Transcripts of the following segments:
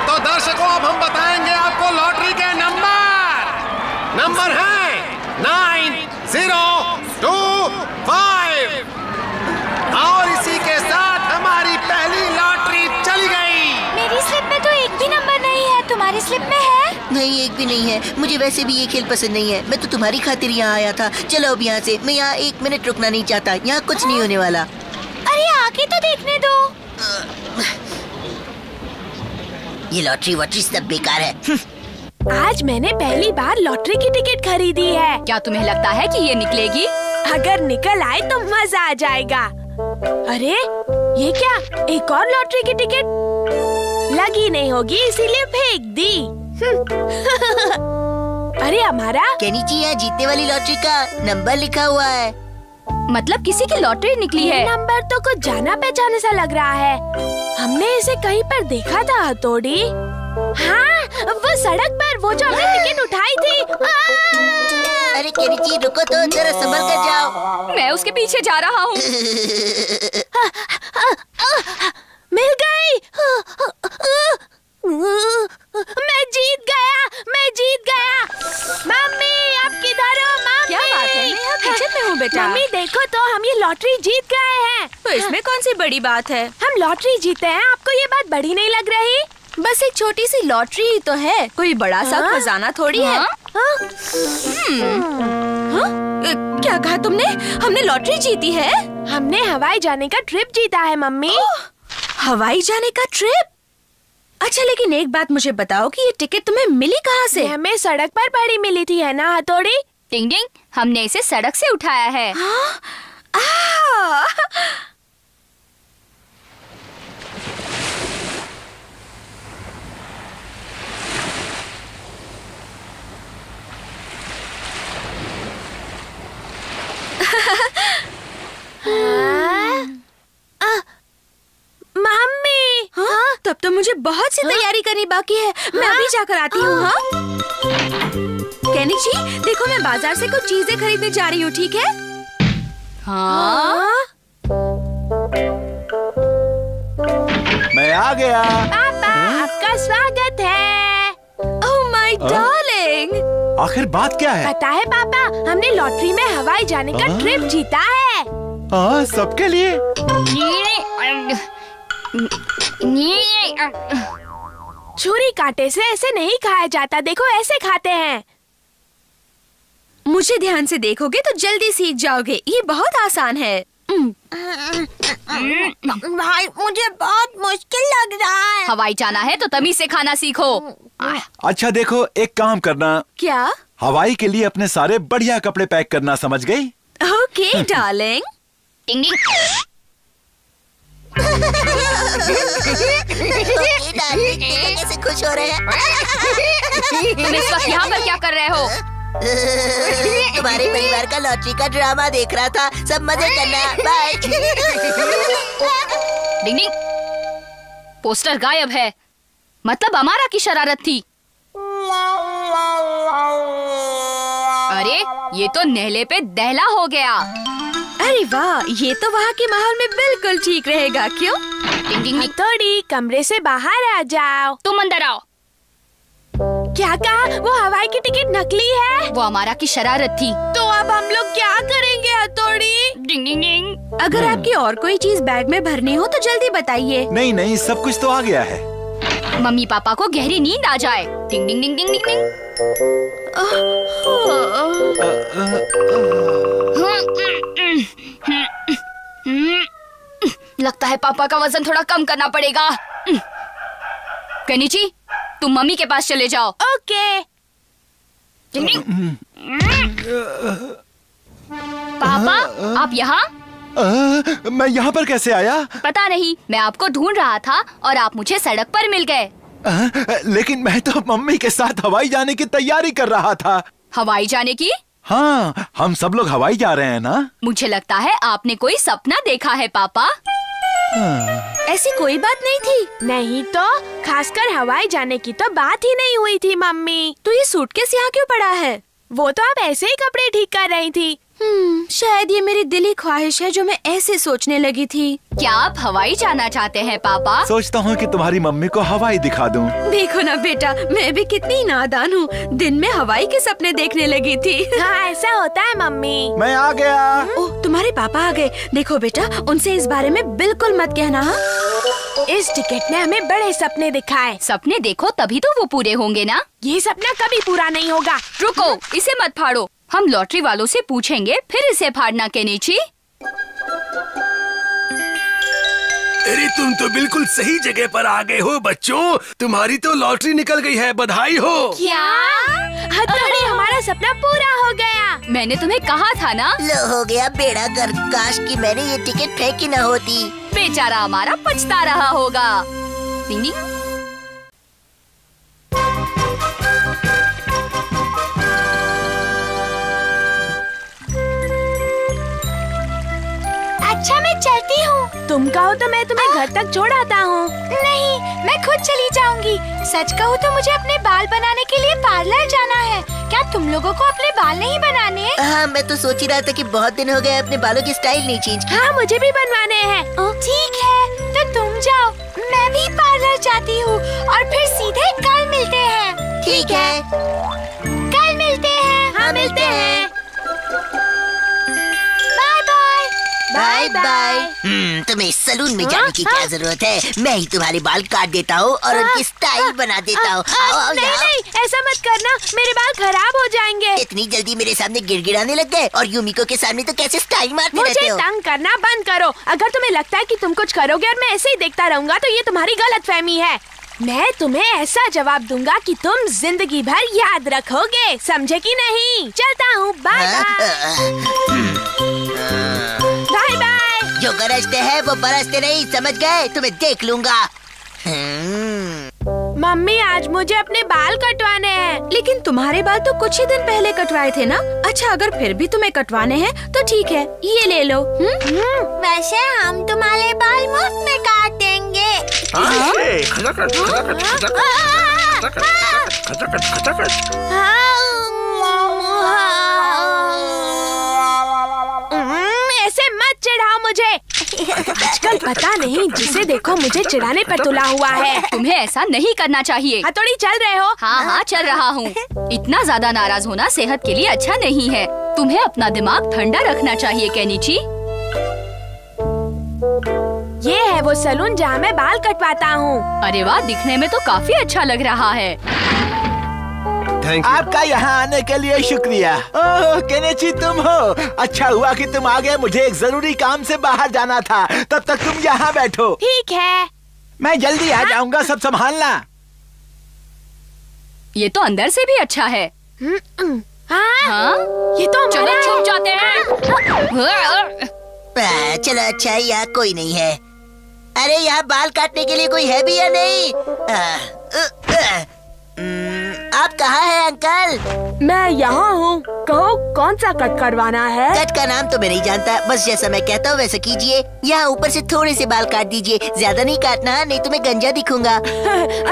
तो दर्शकों, अब हम बताएंगे आपको लॉटरी के नंबर हैं 9025 और इसी के साथ हमारी पहली लॉटरी चली गई। मेरी स्लिप में तो एक भी नंबर नहीं है, तुम्हारी स्लिप में है? नहीं, एक भी नहीं है। मुझे वैसे भी ये खेल पसंद नहीं है। मैं तो तुम्हारी खातिर यहाँ आया था। चलो अब यहाँ से। मैं यहाँ 1 मिनट रुकना नहीं चाहता। यहाँ कुछ नहीं होने वाला। अरे आके तो देखने दो। ये लॉटरी वॉटरी सब बेकार है। आज मैंने पहली बार लॉटरी की टिकट खरीदी है। क्या तुम्हें लगता है कि ये निकलेगी? अगर निकल आए तो मजा आ जाएगा। अरे ये क्या, एक और लॉटरी की टिकट? लगी नहीं होगी इसीलिए फेंक दी। अरे हमारा केनी जी, यहाँ जीतने वाली लॉटरी का नंबर लिखा हुआ है। मतलब किसी की लॉटरी निकली है। नंबर तो कुछ जाना पहचाने सा लग रहा है। हमने इसे कहीं पर देखा था हथौड़ी। हाँ, वो सड़क पर वो जो हमने टिकट उठाई थी। अरे केनी जी रुको तो, जरा संभल कर जाओ। मैं उसके पीछे जा रहा हूँ। मिल गई। मैं जीत गया। मम्मी आप किधर हो? मम्मी, क्या बात है? मैं यहाँ किचन में हूँ बेटा। मम्मी देखो तो, हम ये लॉटरी जीत गए हैं। तो इसमें कौन सी बड़ी बात है? हम लॉटरी जीते हैं, आपको ये बात बड़ी नहीं लग रही? बस एक छोटी सी लॉटरी ही तो है, कोई बड़ा सा खजाना थोड़ी है। क्या कहा तुमने? हमने लॉटरी जीती है? हमने हवाई जाने का ट्रिप जीता है मम्मी। हवाई जाने का ट्रिप? अच्छा, लेकिन एक बात मुझे बताओ कि ये टिकट तुम्हें मिली कहाँ से? हमें सड़क पर पड़ी मिली थी, है ना हथौड़ी? टिंग टिंग, हमने इसे सड़क से उठाया है। मम्मी, हाँ? तब तो मुझे बहुत सी तैयारी करनी बाकी है। मैं अभी जाकर आती हूँ। हाँ? केनी जी, देखो मैं बाजार से कुछ चीजें खरीदने जा रही हूँ, ठीक है? हाँ? मैं आ गया। पापा, आपका स्वागत है। Oh my darling. आखिर बात क्या है? पता है पापा, हमने लॉटरी में हवाई जाने का ट्रिप जीता है। हाँ, सबके लिए। छुरी कांटे से ऐसे नहीं खाया जाता, देखो ऐसे खाते हैं। मुझे ध्यान से देखोगे तो जल्दी सीख जाओगे, ये बहुत आसान है। भाई मुझे बहुत मुश्किल लग रहा है। हवाई जाना है तो तमीज से खाना सीखो। अच्छा देखो, एक काम करना। क्या? हवाई के लिए अपने सारे बढ़िया कपड़े पैक करना, समझ गई? Okay darling. टिंग टिंग। कैसे खुश हो रहे हैं? तुम इस वक्त यहाँ पर क्या कर रहे हो? तुम्हारे परिवार का लॉटरी का ड्रामा देख रहा था। सब मजे करना। बाय। डिंग डिंग, पोस्टर गायब है, मतलब अमारा की शरारत थी। अरे ये तो नेहले पे दहला हो गया। अरे वाह, ये तो वहाँ के माहौल में बिल्कुल ठीक रहेगा। क्यों? डिंग डिंग, थोड़ी कमरे से बाहर आ जाओ। तुम अंदर आओ। क्या कहा? वो हवाई की टिकट नकली है? वो अमारा की शरारत थी। तो अब हम लोग क्या करेंगे हथौड़ी? डिंग डिंग डिंग। अगर आपकी और कोई चीज बैग में भरनी हो तो जल्दी बताइए। नहीं नहीं, सब कुछ तो आ गया है। मम्मी पापा को गहरी नींद आ जाए। डिंग डिंग डिंग डिंग डिंग डिंग। लगता है पापा का वजन थोड़ा कम करना पड़ेगा। केनिची, तुम मम्मी के पास चले जाओ। ओके। पापा, आप यहाँ? मैं यहाँ पर कैसे आया? पता नहीं, मैं आपको ढूंढ रहा था और आप मुझे सड़क पर मिल गए। लेकिन मैं तो मम्मी के साथ हवाई जाने की तैयारी कर रहा था। हवाई जाने की? हाँ, हम सब लोग हवाई जा रहे हैं ना। मुझे लगता है आपने कोई सपना देखा है पापा। ऐसी कोई बात नहीं थी। नहीं तो, खासकर हवाई जाने की तो बात ही नहीं हुई थी मम्मी। तो ये सूटकेस यहाँ क्यों पड़ा है? वो तो आप ऐसे ही कपड़े ठीक कर रही थी। शायद ये मेरी दिली ख्वाहिश है जो मैं ऐसे सोचने लगी थी। क्या आप हवाई जाना चाहते हैं पापा? सोचता हूँ कि तुम्हारी मम्मी को हवाई दिखा दूँ। देखो ना बेटा, मैं भी कितनी नादान हूँ, दिन में हवाई के सपने देखने लगी थी। हाँ ऐसा होता है मम्मी। मैं आ गया। ओह, तुम्हारे पापा आ गए। देखो बेटा, उनसे इस बारे में बिल्कुल मत कहना। हाँ? इस टिकट ने हमें बड़े सपने दिखाए। सपने देखो तभी तो वो पूरे होंगे ना। ये सपना कभी पूरा नहीं होगा। रुको, इसे मत फाड़ो। हम लॉटरी वालों से पूछेंगे, फिर इसे फाड़ना केनिची। अरे तुम तो बिल्कुल सही जगह पर आ गए हो बच्चों। तुम्हारी तो लॉटरी निकल गई है, बधाई हो। क्या? हथौड़ी, हमारा सपना पूरा हो गया। मैंने तुम्हें कहा था ना। लो हो गया बेड़ा गर्क। काश कि मैंने ये टिकट फेंकी न होती। बेचारा हमारा पछता रहा होगा। डिंग डिंग। अच्छा मैं चलती हूँ। तुम कहो तो मैं तुम्हें घर तक छोड़ आता हूँ। नहीं, मैं खुद चली जाऊंगी। सच कहूँ तो मुझे अपने बाल बनाने के लिए पार्लर जाना है। क्या तुम लोगों को अपने बाल नहीं बनाने? हाँ, मैं तो सोच ही रहा था कि बहुत दिन हो गए अपने बालों की स्टाइल नहीं चेंज की। हाँ मुझे भी बनवाने हैं। ठीक है, तो तुम जाओ, मैं भी पार्लर जाती हूँ और फिर सीधे कल मिलते हैं। ठीक है, कल मिलते हैं। हाँ मिलते हैं। Bye bye. Bye bye. तुम्हें सलून में जाने की क्या जरूरत है? मैं ही तुम्हारे बाल काट देता हूँ और उनकी स्टाइल बना देता हूँ। आओ आओ नहीं यहाँ। नहीं, ऐसा मत करना, मेरे बाल खराब हो जाएंगे। इतनी जल्दी मेरे सामने गिड़गिड़ाने लग गए और यूमिको के सामने तो कैसे स्टाइल मारते रहते मुझे हो? तंग करना बंद करो। अगर तुम्हें लगता है कि तुम कुछ करोगे और मैं ऐसे ही देखता रहूंगा तो ये तुम्हारी गलतफहमी है। मैं तुम्हें ऐसा जवाब दूंगा कि तुम जिंदगी भर याद रखोगे, समझे कि नहीं? चलता हूँ, बाय बाय बाय। जो गरजते हैं वो बरसते नहीं, समझ गए? तुम्हें देख लूंगा। मम्मी आज मुझे अपने बाल कटवाने हैं। लेकिन तुम्हारे बाल तो कुछ ही दिन पहले कटवाए थे ना। अच्छा, अगर फिर भी तुम्हें कटवाने हैं तो ठीक है, ये ले लो। वैसे हम तुम्हारे बाल मुफ्त में काट देंगे। ऐसे मत चिढ़ाओ मुझे। आजकल पता नहीं जिसे देखो मुझे चिढ़ाने पर तुला हुआ है। तुम्हें ऐसा नहीं करना चाहिए। हथौड़ी चल रहे हो? हाँ हाँ चल रहा हूँ। इतना ज्यादा नाराज होना सेहत के लिए अच्छा नहीं है। तुम्हें अपना दिमाग ठंडा रखना चाहिए केनिची। ये है वो सैलून जहाँ मैं बाल कटवाता हूँ। अरे वाह, दिखने में तो काफी अच्छा लग रहा है। Thank you. आपका यहाँ आने के लिए शुक्रिया। ओह केनिची, तुम हो? अच्छा हुआ कि तुम आ गए। मुझे एक जरूरी काम से बाहर जाना था। तब तक तुम यहाँ बैठो। ठीक है, मैं जल्दी आ जाऊंगा, सब संभालना। ये तो अंदर से भी अच्छा है। हाँ? ये तो चलो हमारा छुप है। जाते हैं। चलो अच्छा है, यहाँ कोई नहीं है। अरे यहाँ बाल काटने के लिए कोई है भी या नहीं? आप कहाँ हैं अंकल? मैं यहाँ हूँ। कहो कौन सा कट करवाना है? कट का नाम तो मैं नहीं जानता, बस जैसा मैं कहता हूँ वैसा कीजिए। यहाँ ऊपर से थोड़े से बाल काट दीजिए, ज्यादा नहीं काटना, नहीं तो मैं गंजा दिखूंगा।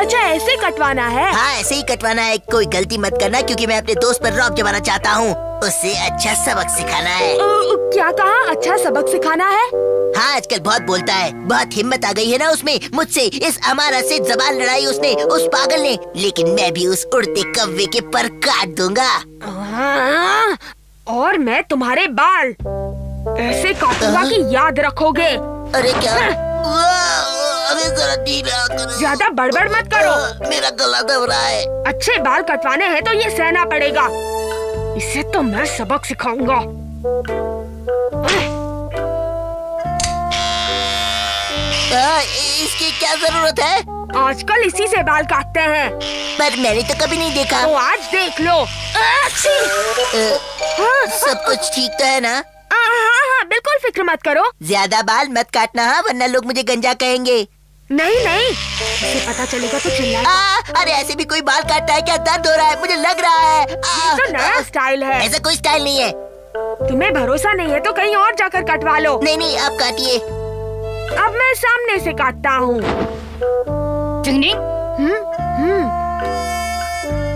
अच्छा ऐसे कटवाना है? हाँ ऐसे ही कटवाना है। कोई गलती मत करना क्योंकि मैं अपने दोस्त पर रौब जमाना चाहता हूँ। उसे अच्छा सबक सिखाना है। क्या कहा? अच्छा सबक सिखाना है? हाँ आजकल बहुत बोलता है, बहुत हिम्मत आ गई है ना उसमें। मुझसे इस अमारा से जबान लड़ाई उसने, उस पागल ने। लेकिन मैं भी उस उड़ते कव्वे के पर काट दूंगा। और मैं तुम्हारे बाल ऐसे काटूंगा कि याद रखोगे। अरे क्या? अरे जरा धीरे करो। ज्यादा बड़बड़ मत करो। मेरा गला दब रहा है। अच्छे बाल कटवाने हैं तो ये सहना पड़ेगा। इसे तो मैं सबक सिखाऊंगा। इसकी क्या जरूरत है? आजकल इसी से बाल काटते हैं। पर मैंने तो कभी नहीं देखा। तो आज देख लो। सब कुछ ठीक तो है ना? हाँ, बिल्कुल फिक्र मत करो। ज्यादा बाल मत काटना हाँ, वरना लोग मुझे गंजा कहेंगे। नहीं नहीं, इसे पता चलेगा तो चिल्लाएगा। अरे ऐसे भी कोई बाल काटता है क्या? दर्द हो रहा है, मुझे लग रहा है। ये तो नया स्टाइल है। ऐसा कोई स्टाइल नहीं है। तुम्हें भरोसा नहीं है तो कहीं और जाकर कटवा लो। नहीं नहीं, आप काटिए। अब मैं सामने से काटता हूँ।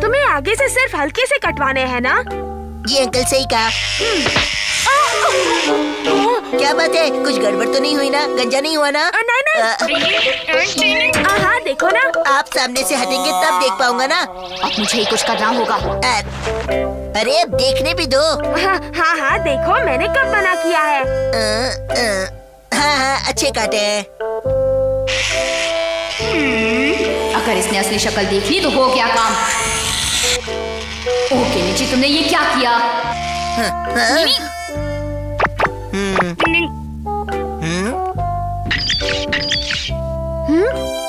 तुम्हें आगे से सिर्फ हल्के से कटवाने हैं ना? जी अंकल, सही कहा। क्या बात है, कुछ गड़बड़ तो नहीं हुई ना? गंजा नहीं हुआ ना? नहीं। हाँ देखो ना। आप सामने से हटेंगे तब देख पाऊंगा ना। अब मुझे ही कुछ करना होगा। अरे अब देखने भी दो। हाँ देखो मैंने कब मना किया है। हाँ अच्छे काटे हैं। अगर इसने असली शक्ल देख ली तो हो गया काम। ओह केनिची, तुमने ये क्या किया?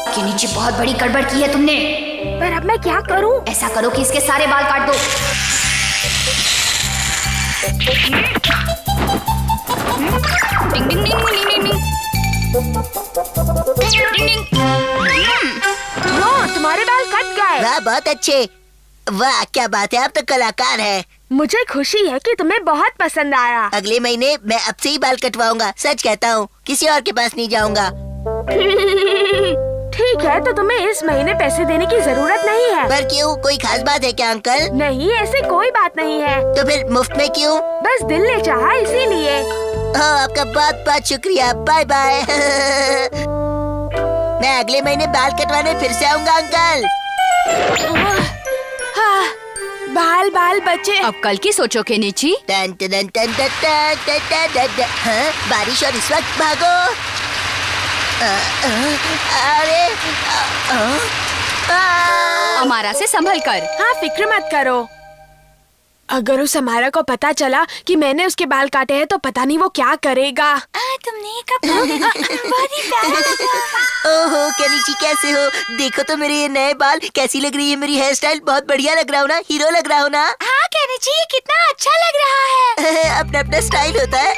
केनिची, बहुत बड़ी गड़बड़ की है तुमने। पर अब मैं क्या करूं? ऐसा करो कि इसके सारे बाल काट दो। डिंग डिंग डिंग डिंग डिंग डिंग। तुम्हारे बाल कट गए। वाह बहुत अच्छे। वाह क्या बात है, आप तो कलाकार है। मुझे खुशी है कि तुम्हें बहुत पसंद आया। अगले महीने मैं अब से ही बाल कटवाऊंगा, सच कहता हूँ, किसी और के पास नहीं जाऊंगा। ठीक है, तो तुम्हें इस महीने पैसे देने की जरूरत नहीं है। पर क्यों, कोई खास बात है क्या अंकल? नहीं, ऐसी कोई बात नहीं है। तो फिर मुफ्त में क्यों? बस दिल ने चाहा इसीलिए। हाँ आपका बहुत बहुत शुक्रिया, बाय बाय। मैं अगले महीने बाल कटवाने फिर से आऊंगा अंकल। हाँ, बाल बाल बचे। अब कल की सोचो केनिची। टन टन टन टन टन टन टन टन। हाँ, बारिश और इस वक्त भागो। अरे अमारा से संभल कर। हाँ फिक्र मत करो। अगर उस अमारा को पता चला कि मैंने उसके बाल काटे हैं तो पता नहीं वो क्या करेगा। तुमने ये कपड़ा बहुत ही प्यारा लगा। ओहो केनिची कैसे हो? देखो तो मेरे ये नए बाल, कैसी लग रही है मेरी हेयर स्टाइल? बहुत बढ़िया लग रहा हूँ ना, हीरो लग रहा हूँ ना? हाँ केनिची, ये कितना अच्छा लग रहा है। अपना अपना स्टाइल होता है।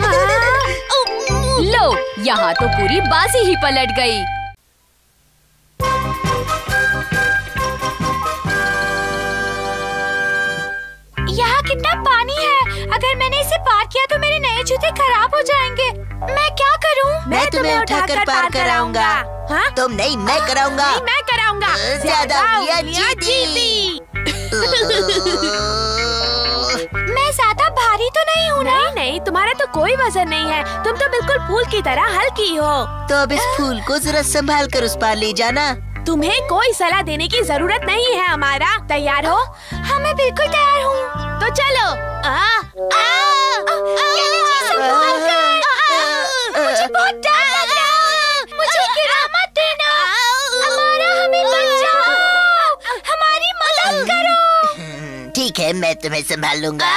लो, यहाँ तो पूरी बाजी ही पलट गई। यहाँ कितना पानी है, अगर मैंने इसे पार किया तो मेरे नए जूते खराब हो जाएंगे। मैं क्या करूँ? मैं तुम्हें उठाकर पार कराऊंगा। हाँ? तुम नहीं, मैं कराऊंगा। नहीं, मैं कराऊंगा। ज्यादा उंगलियां जीती। मैं ज्यादा भारी तो नहीं हूँ ना? नहीं, तुम्हारा तो कोई वजन नहीं है। तुम तो बिल्कुल फूल की तरह हल्की हो। तो अब इस फूल को जरा संभाल कर उस पार ले जाना। तुम्हें कोई सलाह देने की जरूरत नहीं है हमारा। तैयार हो? हाँ मैं बिल्कुल तैयार हूँ। तो चलो। मुझे बहुत डर लग रहा है। मुझे गिरा मत देना। हमारा हमें बचाओ, हमारी मदद करो। ठीक है, मैं तुम्हें संभाल लूंगा।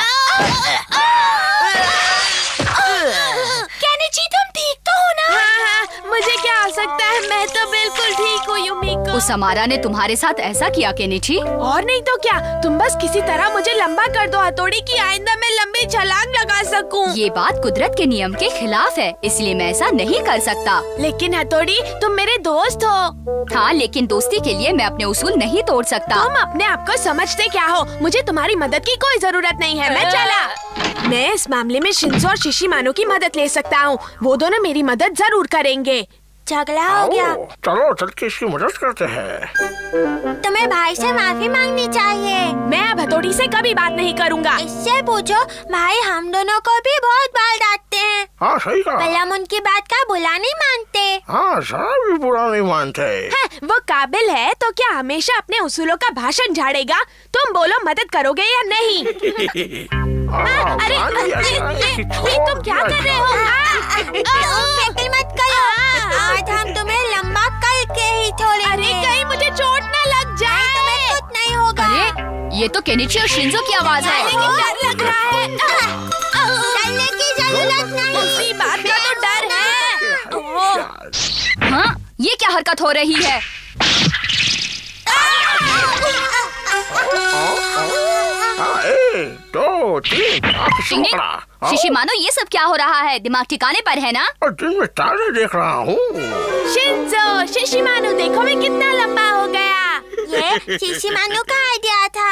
केनिची तुम ठीक तो हो ना? हाँ, मुझे क्या हो सकता है, मैं तो बिल्कुल ठीक हूँ युमिको। उस अमारा ने तुम्हारे साथ ऐसा किया केनिची? और नहीं तो क्या, तुम बस किसी तरह मुझे लंबा कर दो हथौड़ी की, आइंदा मैं लंबी छलांग लगा सकूं। ये बात कुदरत के नियम के खिलाफ है, इसलिए मैं ऐसा नहीं कर सकता। लेकिन हथौड़ी, तुम मेरे दोस्त हो। हाँ, लेकिन दोस्ती के लिए मैं अपने उसूल नहीं तोड़ सकता। तुम अपने आप को समझते क्या हो? मुझे तुम्हारी मदद की कोई जरूरत नहीं है, मैं चला। मैं इस मामले में शिंजो और शिशिमानो की मदद ले सकता हूँ, वो दोनों मेरी मदद जरूर करेंगे। झगड़ा हो गया। चलो चल के इसकी मदद करते हैं। तुम्हें भाई से माफी मांगनी चाहिए। मैं अब हथौड़ी से कभी बात नहीं करूँगा। इससे पूछो, भाई हम दोनों को भी बहुत बाल डांटते हैं। हाँ सही कहा। पर हम उनकी बात का बुरा नहीं मानते। हाँ जरा भी बुरा नहीं मानते। है, वो काबिल है तो क्या हमेशा अपने उसूलों का भाषण झाड़ेगा? तुम बोलो, मदद करोगे या नहीं? अरे ये तुम क्या कर रहे हो? फिक्र मत करो, आज हम तुम्हें लंबा करके ही छोड़ेंगे। अरे कहीं मुझे चोट न लग जाए। तुम्हें कुछ नहीं होगा। अरे ये तो केनिची और शिंजो की आवाज है। लेकिन डर लग रहा है। डरने की जरूरत नहीं। उसी बात का तो डर है। हाँ, ये क्या हरकत हो रही है? एक, दो, तीन, शिशिमानो, ये सब क्या हो रहा है? दिमाग ठिकाने पर है ना? और दिन में तारे देख रहा हूँ। शिंजो, शिशिमानो, देखो मैं कितना लंबा हो गया। ये शिशिमानो का आइडिया था।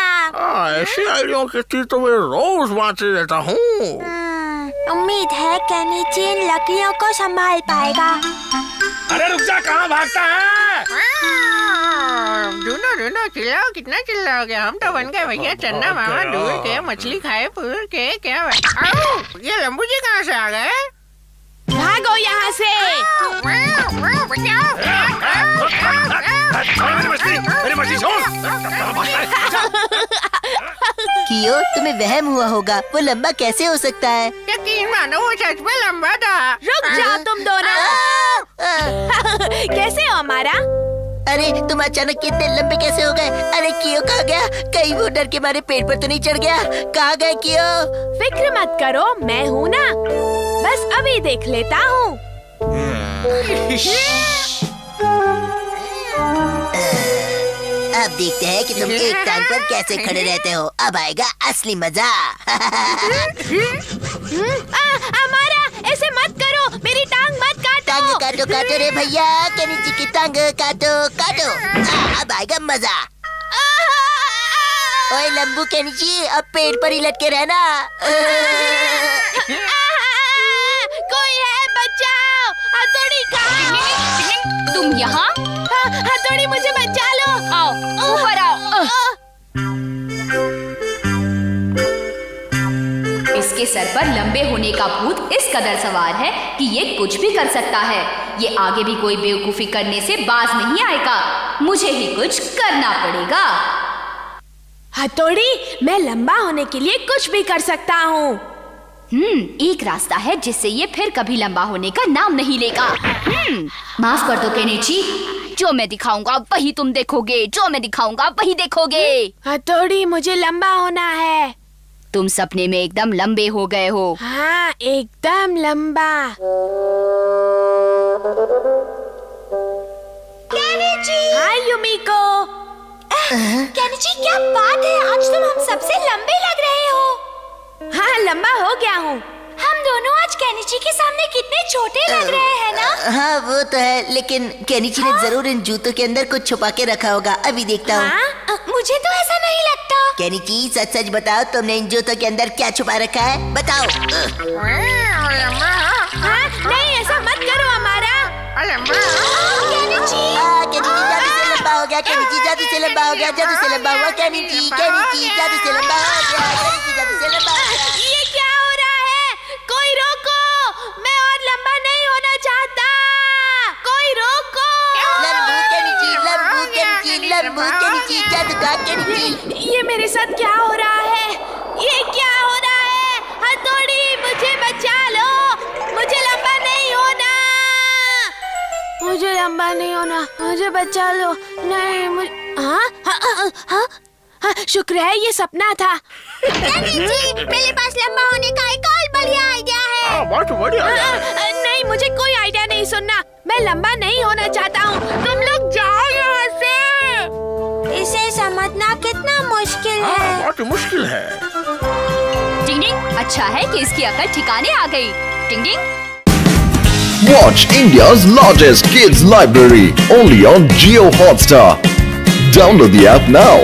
ऐसी आइडिया की तो मैं रोज बांटते रहता हूँ। उम्मीद है केनिची इन लकड़ियों को संभाल पाएगा। अरे रुक जा, कहाँ भागता है? दोनों चिल्लाओ, कितना चिल्लाओगे? हम तो बन गए भैया चन्ना मामा दूर के, मछली खाए पूर के। क्या ये लंबू जी कहाँ से आ गए? भागो यहाँ से। अरे मछली छोड़। कियो, तुम्हें वहम हुआ होगा, वो लंबा कैसे हो सकता है? यकीन मानो वो सच में लंबा था। रुक जाओ तुम दोनों। कैसे हो हमारा? अरे तुम अचानक कितने लंबे कैसे हो गए? अरे कियो कहाँ गया? कहीं वो डर के मारे पेड़ पर तो नहीं चढ़ गया? कहाँ गए कियो? फिक्र मत करो, मैं हूँ ना, बस अभी देख लेता हूँ। अब देखते हैं कि तुम एक टांग पर कैसे खड़े रहते हो। अब आएगा असली मजा। हमारा ऐसे मत करो, मेरी टांग मत काटो। टांग काटो काटो रे भैया, केनिची की टांग काटो काटो। अब आएगा मजा। ओए लंबू केनिची, अब पेड़ पर ही लटके रहना। कोई है, बचाओ। हथौड़ी कहाँ? तुम यहाँ? हथौड़ी मुझे बचा लो। आओ ऊपर आओ। इसके सर पर लंबे होने का भूत इस कदर सवार है कि ये कुछ भी कर सकता है। ये आगे भी कोई बेवकूफी करने से बाज नहीं आएगा। मुझे ही कुछ करना पड़ेगा। हथौड़ी, मैं लंबा होने के लिए कुछ भी कर सकता हूँ। एक रास्ता है जिससे ये फिर कभी लंबा होने का नाम नहीं लेगा। माफ कर दो केनिची, जो मैं दिखाऊंगा वही तुम देखोगे, जो मैं दिखाऊंगा वही देखोगे। हथौड़ी, मुझे लंबा होना है। तुम सपने में एकदम लंबे हो गए हो। हाँ, एकदम लंबा। हाय युमिको। केनिची, क्या बात है? आज तुम हम सबसे लंबे लग रहे हो। हाँ, लंबा हो गया हूँ। हम दोनों आज केनिची के सामने कितने छोटे लग रहे हैं ना? हाँ वो तो है, लेकिन केनिची ने जरूर इन जूतों के अंदर कुछ छुपा के रखा होगा। अभी देखता हूँ। मुझे तो ऐसा नहीं लगता। केनिची, सच सच बताओ, तुमने इन जूतों के अंदर क्या छुपा रखा है? बताओ। हाँ, नहीं ऐसा मत करो हमारा। केनिची, जादू से लंबा हो गया। केनिची जादू से लंबा हो गया। जादू से लंबा हुआ। केनिची जादू से लंबा हो गया। केनिची जादू से लंबा हो गया। ये क्या हो रहा है? कोई रोको, मैं और लंबा नहीं होना चाहता। कोई रोको। लंबू केनिची, लंबू केनिची, लंबू केनिची, जादूगर केनिची। ये मेरे साथ क्या हो रहा है? ये क्या हो रहा है? हथौड़ी, मुझे बचा लो। मुझे लंबा नहीं होना। मुझे लंबा नहीं होना। मुझे बचा लो। नहीं, मुझे हाँ, शुक्र है ये सपना था। मेरे पास लंबा होने का एक और बढ़िया आइडिया है। बहुत बढ़िया। नहीं, मुझे कोई आइडिया नहीं सुनना। मैं लंबा नहीं होना चाहता हूँ। तुम लोग जाओ यहाँ से। इसे समझना कितना मुश्किल है। बहुत मुश्किल है। टिंग टिंग, अच्छा है कि इसकी अकल ठिकाने आ गई। टिंग टिंग। Watch India's largest kids library only on Jio Hotstar. Download the app now.